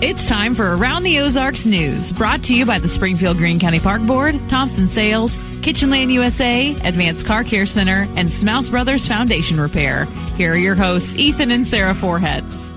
It's time for Around the Ozarks News, brought to you by the Springfield Greene County Park Board, Thompson Sales, Kitchenland USA, Advanced Car Care Center, and Smouse Brothers Foundation Repair. Here are your hosts, Ethan and Sarah Foreheads.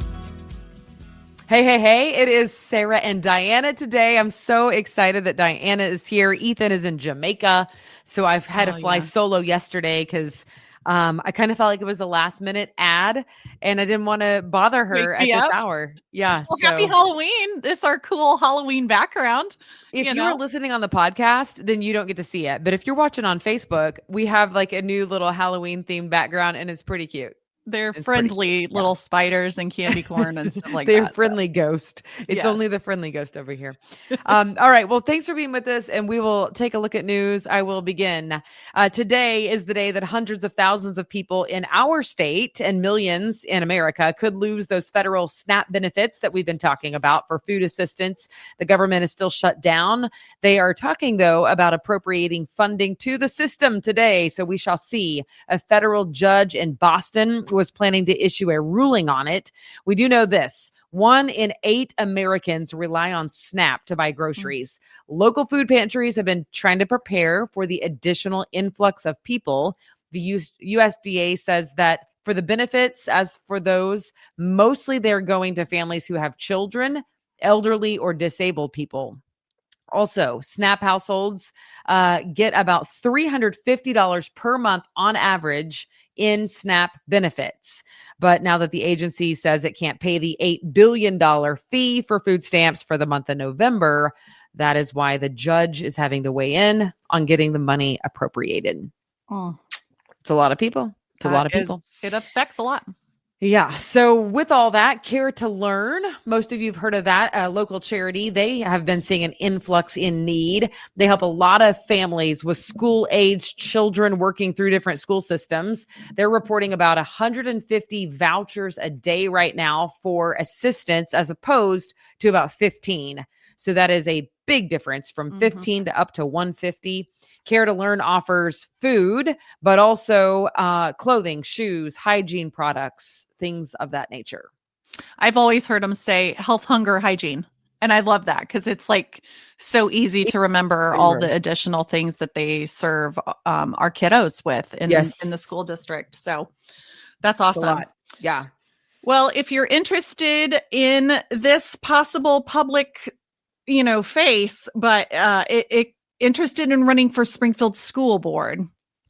Hey, it is Sarah and Diana today. I'm so excited that Diana is here. Ethan is in Jamaica, so I've had to fly solo yesterday because I kind of felt like it was a last minute ad and I didn't want to bother her at this hour. Yeah. Well, happy Halloween. This is our cool Halloween background. If you're listening on the podcast, then you don't get to see it. But if you're watching on Facebook, we have like a new little Halloween themed background and it's pretty cute. They're friendly little spiders and candy corn and stuff like They're that. They're friendly ghost. It's only the friendly ghost over here. All right. Well, thanks for being with us, and we will take a look at news. I will begin. Today is the day that hundreds of thousands of people in our state and millions in America could lose those federal SNAP benefits that we've been talking about for food assistance. The government is still shut down. They are talking, though, about appropriating funding to the system today. So we shall see. A federal judge in Boston was planning to issue a ruling on it. We do know this: 1 in 8 Americans rely on SNAP to buy groceries. Local food pantries have been trying to prepare for the additional influx of people. The USDA says that for the benefits, as for those, mostly they're going to families who have children, elderly, or disabled people. Also, SNAP households get about $350 per month on average in SNAP benefits. But now that the agency says it can't pay the $8 billion fee for food stamps for the month of November, that is why the judge is having to weigh in on getting the money appropriated. It's a lot of people. It affects a lot. Yeah. So with all that, Care to Learn, most of you have heard of that, a local charity. They have been seeing an influx in need. They help a lot of families with school-aged children working through different school systems. They're reporting about 150 vouchers a day right now for assistance as opposed to about 15. So that is a big difference from 15 to up to 150. Care to Learn offers food, but also clothing, shoes, hygiene products, things of that nature. I've always heard them say health, hunger, hygiene. And I love that because it's like so easy to remember all the additional things that they serve our kiddos with in the school district. So that's awesome. That's a lot. Yeah. Well, if you're interested in this possible public, face, but interested in running for Springfield School Board,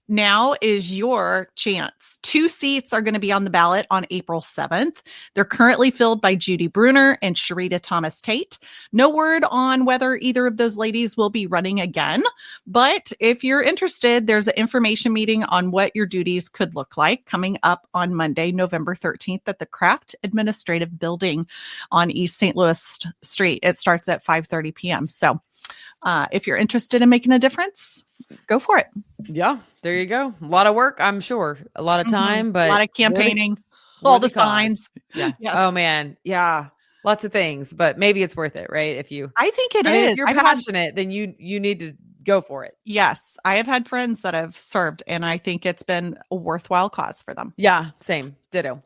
now is your chance. 2 seats are going to be on the ballot on April 7th. They're currently filled by Judy Bruner and Sharita Thomas Tate. No word on whether either of those ladies will be running again. But if you're interested, there's an information meeting on what your duties could look like coming up on Monday, November 13th at the Kraft Administrative Building on East St. Louis Street. It starts at 5:30 p.m. So if you're interested in making a difference, go for it. Yeah, there you go. A lot of work, I'm sure. A lot of time, but a lot of campaigning, all the signs. Yeah. Yes. Oh man. Yeah. Lots of things, but maybe it's worth it, right? I think it is. If you're passionate, then you need to go for it. Yes. I have had friends that have served, and I think it's been a worthwhile cause for them. Yeah. Same. Ditto.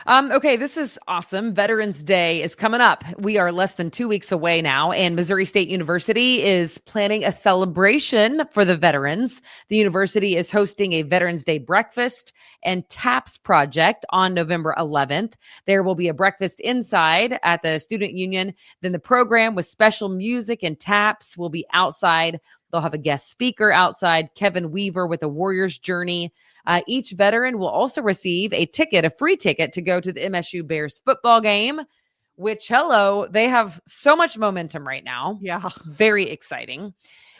Okay, this is awesome. Veterans Day is coming up. We are less than 2 weeks away now, and Missouri State University is planning a celebration for the veterans. The university is hosting a Veterans Day breakfast and taps project on November 11th. There will be a breakfast inside at the Student Union. Then the program with special music and taps will be outside. They'll have a guest speaker outside, Kevin Weaver with a Warrior's Journey. Each veteran will also receive a free ticket to go to the MSU Bears football game, which, they have so much momentum right now. Yeah. Very exciting.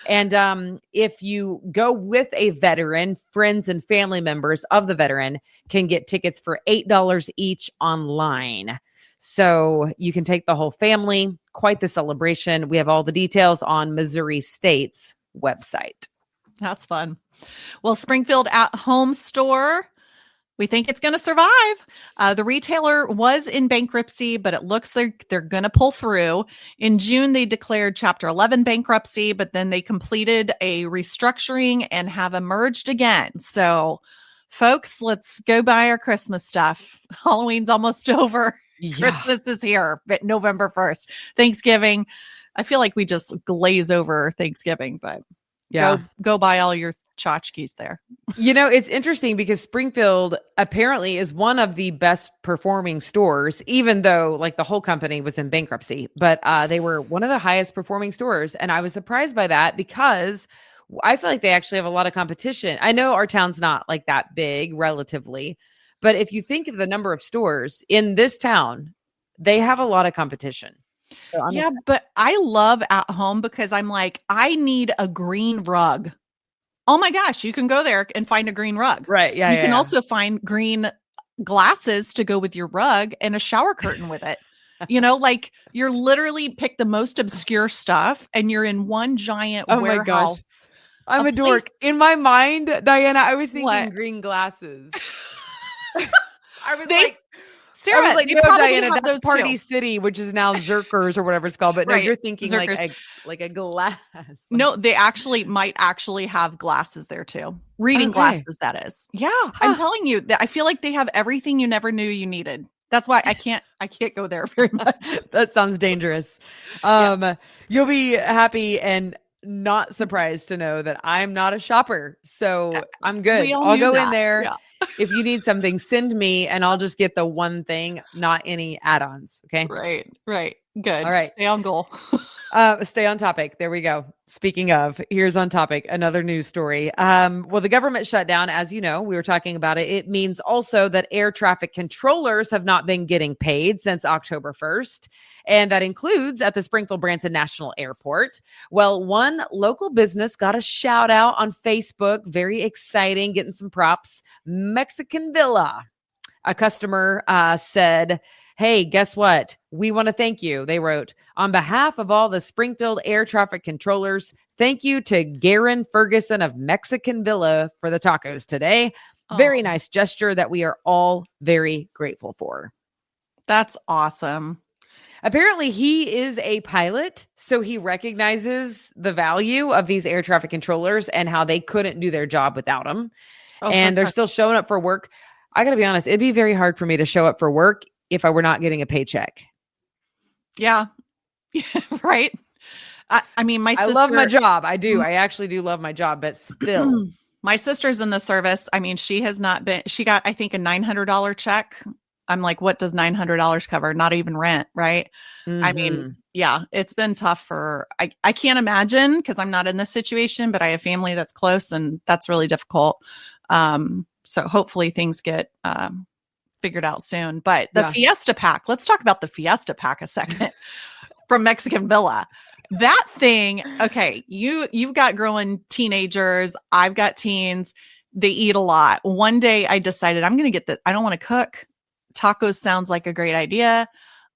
And if you go with a veteran, friends and family members of the veteran can get tickets for $8 each online. So you can take the whole family. Quite the celebration. We have all the details on Missouri State's website. That's fun. Well, Springfield at Home Store, we think it's going to survive. The retailer was in bankruptcy, but it looks like they're going to pull through. In June, they declared Chapter 11 bankruptcy, but then they completed a restructuring and have emerged again. So, folks, let's go buy our Christmas stuff. Halloween's almost over. Yeah. Christmas is here, but November 1st. Thanksgiving. I feel like we just glaze over Thanksgiving, but go buy all your tchotchkes there. It's interesting because Springfield apparently is one of the best performing stores, even though like the whole company was in bankruptcy, but they were one of the highest performing stores. And I was surprised by that because I feel like they actually have a lot of competition. I know our town's not like that big relatively, but if you think of the number of stores in this town, they have a lot of competition. So yeah, but I love At Home because I'm like, I need a green rug. Oh my gosh, you can go there and find a green rug. Right. Yeah. You can also find green glasses to go with your rug and a shower curtain with it. Like you're literally pick the most obscure stuff and you're in one giant warehouse. My gosh. I'm a dork. In my mind, Diana, I was thinking green glasses. I was like, Sarah, I was like, no, Diana, that's Party City, which is now Zerkers or whatever it's called. But no, you're thinking Zerkers. like a glass. No, they might actually have glasses there too. Reading glasses, that is. Yeah, I'm telling you, I feel like they have everything you never knew you needed. That's why I can't go there very much. That sounds dangerous. You'll be happy and not surprised to know that I'm not a shopper. So I'm good. I'll go in there. Yeah. If you need something, send me and I'll just get the one thing, not any add-ons. Okay. Right. Good. All right. Stay on goal. Stay on topic. There we go. Speaking of, here's on topic, another news story. Well, the government shutdown, as you know, we were talking about it. It means also that air traffic controllers have not been getting paid since October 1st. And that includes at the Springfield Branson National Airport. Well, one local business got a shout out on Facebook. Very exciting, getting some props. Mexican Villa. A customer said, "Hey, guess what? We want to thank you." They wrote, "On behalf of all the Springfield air traffic controllers, thank you to Garen Ferguson of Mexican Villa for the tacos today. Very nice gesture that we are all very grateful for." That's awesome. Apparently, he is a pilot, so he recognizes the value of these air traffic controllers and how they couldn't do their job without them. And they're still showing up for work. I got to be honest, it'd be very hard for me to show up for work if I were not getting a paycheck. Yeah. Right. I mean, my sister, I love my job. I do. I actually do love my job, but still. My sister's in the service. I mean, she got, I think, a $900 check. I'm like, what does $900 cover? Not even rent. Right. Mm-hmm. I mean, yeah, it's been tough I can't imagine because I'm not in this situation, but I have family that's close and that's really difficult. So hopefully things get, figured out soon. But the Fiesta Pack, let's talk about the Fiesta Pack a second from Mexican Villa. That thing, okay, you've got growing teenagers. I've got teens. They eat a lot. One day I decided I'm going to get I don't want to cook. Tacos sounds like a great idea.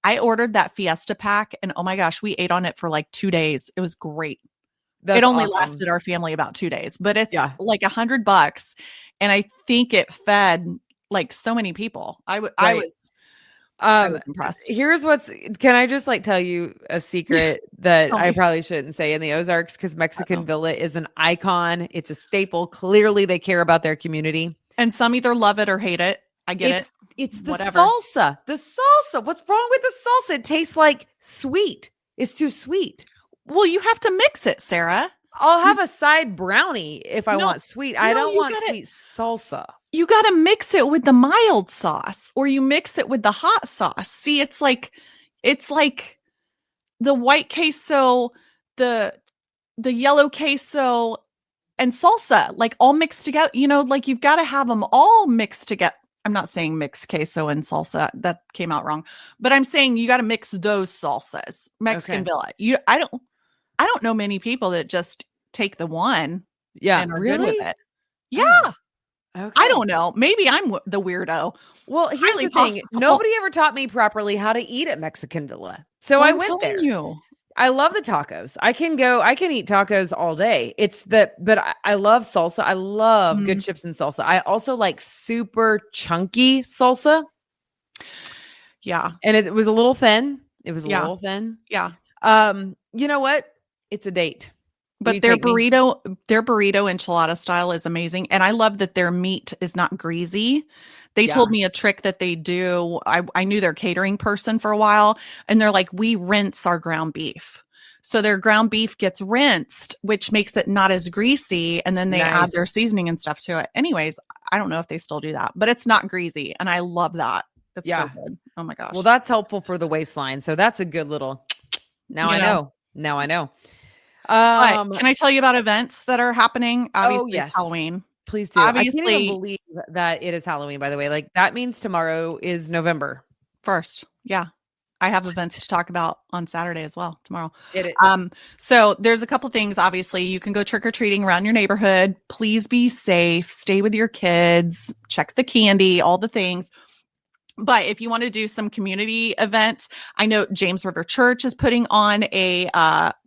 I ordered that Fiesta Pack and oh my gosh, we ate on it for like 2 days. It was great. It only lasted our family about 2 days, but it's like $100. And I think it fed like so many people. I was impressed. Can I just like tell you a secret that I probably shouldn't say in the Ozarks because Mexican Villa is an icon. It's a staple. Clearly they care about their community. And some either love it or hate it. I get it. It's the salsa. The salsa. What's wrong with the salsa? It tastes like sweet. It's too sweet. Well, you have to mix it, Sarah. I'll have a side brownie if I want sweet. I don't want sweet salsa. You got to mix it with the mild sauce or you mix it with the hot sauce. See, it's like the white queso, the yellow queso and salsa, like all mixed together, like you've got to have them all mixed together. I'm not saying mix queso and salsa. That came out wrong, but I'm saying you got to mix those salsas. Mexican Villa. I don't know many people that just take the one and are good with it. Yeah. Okay. I don't know. Maybe I'm the weirdo. Well, here's the thing. Nobody ever taught me properly how to eat at Mexican Villa. So I went there. I love the tacos. I can eat tacos all day. But I love salsa. I love good chips and salsa. I also like super chunky salsa. Yeah. And it was a little thin. Yeah. You know what? It's a date. But their burrito enchilada style is amazing. And I love that their meat is not greasy. They told me a trick that they do. I knew their catering person for a while, and they're like, we rinse our ground beef. So their ground beef gets rinsed, which makes it not as greasy. And then they add their seasoning and stuff to it. Anyways, I don't know if they still do that, but it's not greasy. And I love that. It's so good. Oh my gosh. Well, that's helpful for the waistline. So that's a good little, I know. Now I know. Can I tell you about events that are happening? Obviously, it's Halloween. Please do. Obviously, I can't even believe that it is Halloween, by the way. Like, that means tomorrow is November 1st. Yeah. I have events to talk about on Saturday as well, tomorrow. So there's a couple things. Obviously, you can go trick-or-treating around your neighborhood. Please be safe. Stay with your kids. Check the candy, all the things. But if you want to do some community events, I know James River Church is putting on a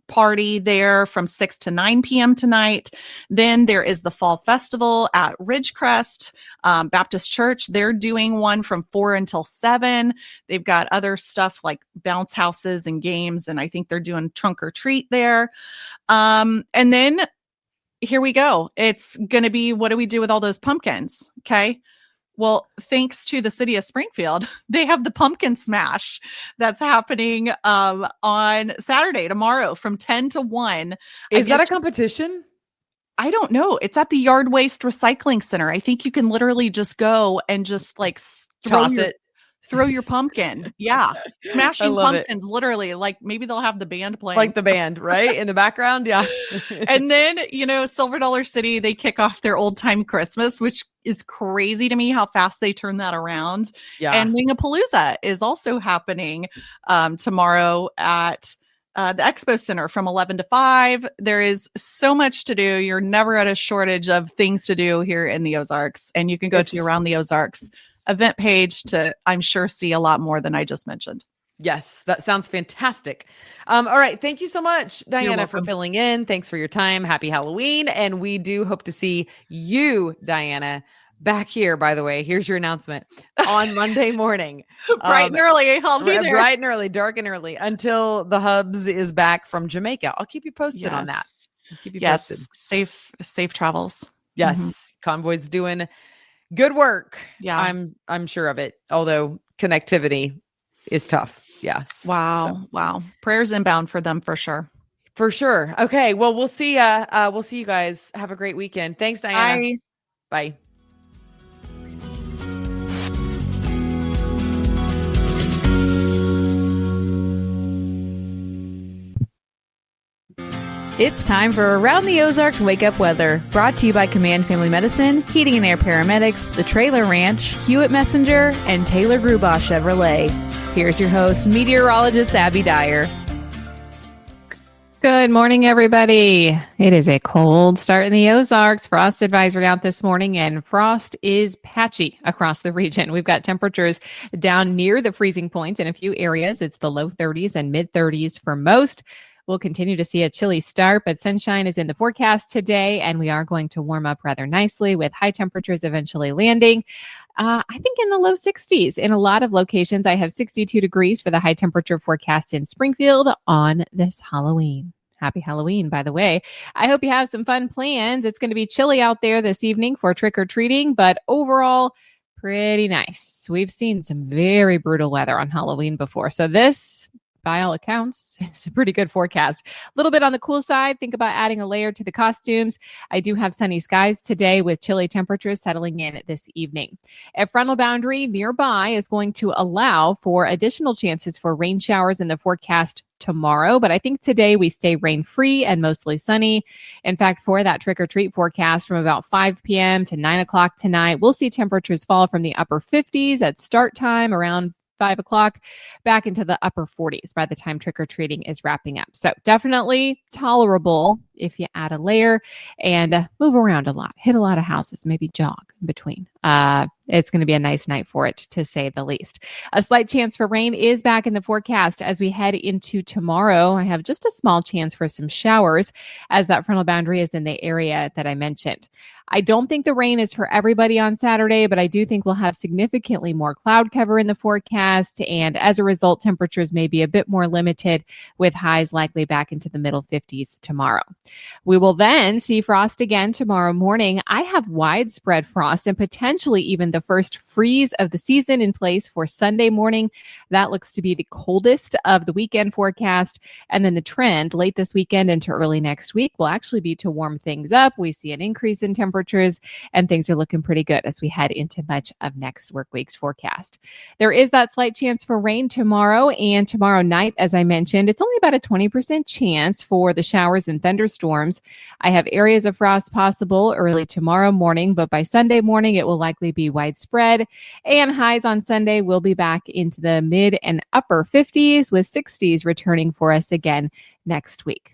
party there from 6 to 9 p.m. tonight. Then there is the Fall Festival at Ridgecrest Baptist Church. They're doing one from 4 until 7. They've got other stuff like bounce houses and games, and I think they're doing trunk or treat there. And then here we go. It's going to be, what do we do with all those pumpkins? Okay. Well, thanks to the city of Springfield, they have the pumpkin smash that's happening on Saturday, tomorrow, from 10 to 1. Is that a competition? I don't know. It's at the Yard Waste Recycling Center. I think you can literally just go and just like throw your pumpkin. Yeah. Smashing pumpkins, literally. Like, maybe they'll have the band playing. Like the band, right? In the background. Yeah. And then, Silver Dollar City, they kick off their old time Christmas, which is crazy to me how fast they turn that around. Yeah. And Wingapalooza is also happening tomorrow at the Expo Center from 11 to 5. There is so much to do. You're never at a shortage of things to do here in the Ozarks. And you can go to Around the Ozarks event page to, I'm sure, see a lot more than I just mentioned. Yes, that sounds fantastic. All right. Thank you so much, Diana, for filling in. Thanks for your time. Happy Halloween. And we do hope to see you, Diana, back here, by the way. Here's your announcement on Monday morning. Bright and early. I'll be there. Bright and early, dark and early, until the Hubs is back from Jamaica. I'll keep you posted on that. I'll keep you posted. Safe travels. Yes. Convoy's doing good work. Yeah. I'm sure of it. Although connectivity is tough. Yes. Wow. Prayers inbound for them for sure. For sure. Okay. Well, we'll see you guys. Have a great weekend. Thanks, Diana. Bye. It's time for Around the Ozarks Wake Up Weather, brought to you by Command Family Medicine, Heating and Air Paramedics, The Trailer Ranch, Hewitt Messenger, and Taylor Grubaugh Chevrolet. Here's your host, meteorologist Abby Dyer. Good morning, everybody. It is a cold start in the Ozarks. Frost advisory out this morning, and frost is patchy across the region. We've got temperatures down near the freezing point in a few areas. It's the low 30s and mid 30s for most. We'll continue to see a chilly start, but sunshine is in the forecast today, and we are going to warm up rather nicely with high temperatures eventually landing. I think in the low 60s. In a lot of locations, I have 62 degrees for the high temperature forecast in Springfield on this Halloween. Happy Halloween, by the way. I hope you have some fun plans. It's going to be chilly out there this evening for trick-or-treating, but overall, pretty nice. We've seen some very brutal weather on Halloween before, so this, by all accounts, it's a pretty good forecast. A little bit on the cool side. Think about adding a layer to the costumes. I do have sunny skies today with chilly temperatures settling in this evening. A frontal boundary nearby is going to allow for additional chances for rain showers in the forecast tomorrow, but I think today we stay rain-free and mostly sunny. In fact, for that trick-or-treat forecast from about 5 p.m. to 9 o'clock tonight, we'll see temperatures fall from the upper 50s at start time around 5 o'clock back into the upper 40s by the time trick-or-treating is wrapping up. So definitely tolerable if you add a layer and move around a lot, hit a lot of houses, maybe jog in between. It's going to be a nice night for it, to say the least. A slight chance for rain is back in the forecast as we head into tomorrow. I have just a small chance for some showers as that frontal boundary is in the area that I mentioned. I don't think the rain is for everybody on Saturday, but I do think we'll have significantly more cloud cover in the forecast. And as a result, temperatures may be a bit more limited, with highs likely back into the middle 50s tomorrow. We will then see frost again tomorrow morning. I have widespread frost and potentially even the first freeze of the season in place for Sunday morning. That looks to be the coldest of the weekend forecast. And then the trend late this weekend into early next week will actually be to warm things up. We see an increase in temperatures and things are looking pretty good as we head into much of next work week's forecast. There is that slight chance for rain tomorrow and tomorrow night. As I mentioned, it's only about a 20% chance for the showers and thunderstorms. I have areas of frost possible early tomorrow morning, but by Sunday morning, it will likely be widespread. And highs on Sunday will be back into the mid and upper 50s, with 60s returning for us again next week.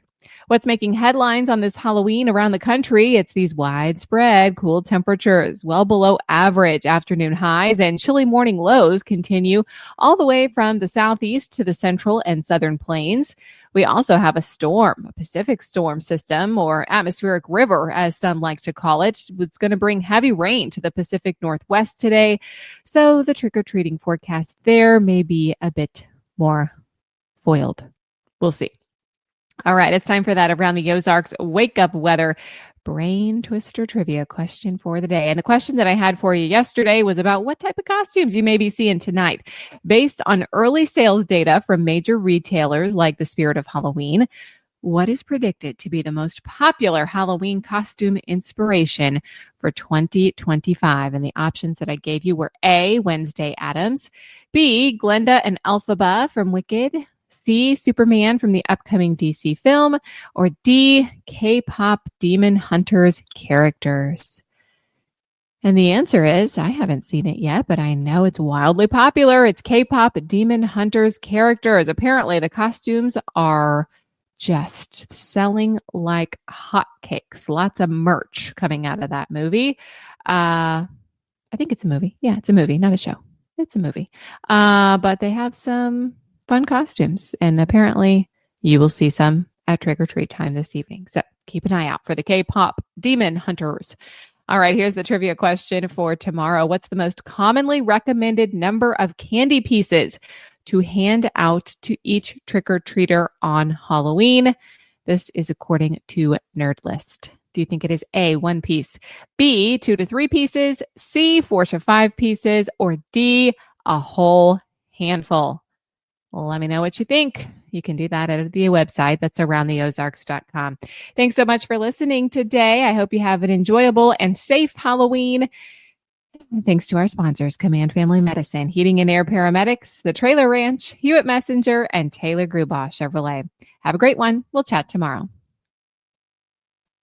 What's making headlines on this Halloween around the country? It's these widespread cool temperatures, well below average afternoon highs, and chilly morning lows continue all the way from the southeast to the central and southern plains. We also have a storm, a Pacific storm system, or atmospheric river, as some like to call it. It's going to bring heavy rain to the Pacific Northwest today. So the trick-or-treating forecast there may be a bit more foiled. We'll see. All right, it's time for that Around the Ozarks Wake Up Weather Brain Twister Trivia question for the day. And the question that I had for you yesterday was about what type of costumes you may be seeing tonight. Based on early sales data from major retailers like the Spirit of Halloween, what is predicted to be the most popular Halloween costume inspiration for 2025? And the options that I gave you were A, Wednesday Addams, B, Glenda and Elphaba from Wicked, C, Superman from the upcoming DC film, or D, K-pop Demon Hunters characters. And the answer is, I haven't seen it yet, but I know it's wildly popular. It's K-pop Demon Hunters characters. Apparently, the costumes are just selling like hotcakes. Lots of merch coming out of that movie. I think it's a movie. Yeah, it's a movie, not a show. It's a movie. But they have some fun costumes, and apparently you will see some at trick or treat time this evening. So keep an eye out for the K-pop Demon Hunters. All right, here's the trivia question for tomorrow. What's the most commonly recommended number of candy pieces to hand out to each trick-or-treater on Halloween? This is according to Nerdlist. Do you think it is A, 1 piece, B, 2 to 3 pieces, C, 4 to 5 pieces, or D, a whole handful? Let me know what you think. You can do that at the website. That's aroundtheozarks.com. Thanks so much for listening today. I hope you have an enjoyable and safe Halloween. And thanks to our sponsors, Command Family Medicine, Heating and Air Paramedics, The Trailer Ranch, Hewitt Messenger, and Taylor Grubaugh Chevrolet. Have a great one. We'll chat tomorrow.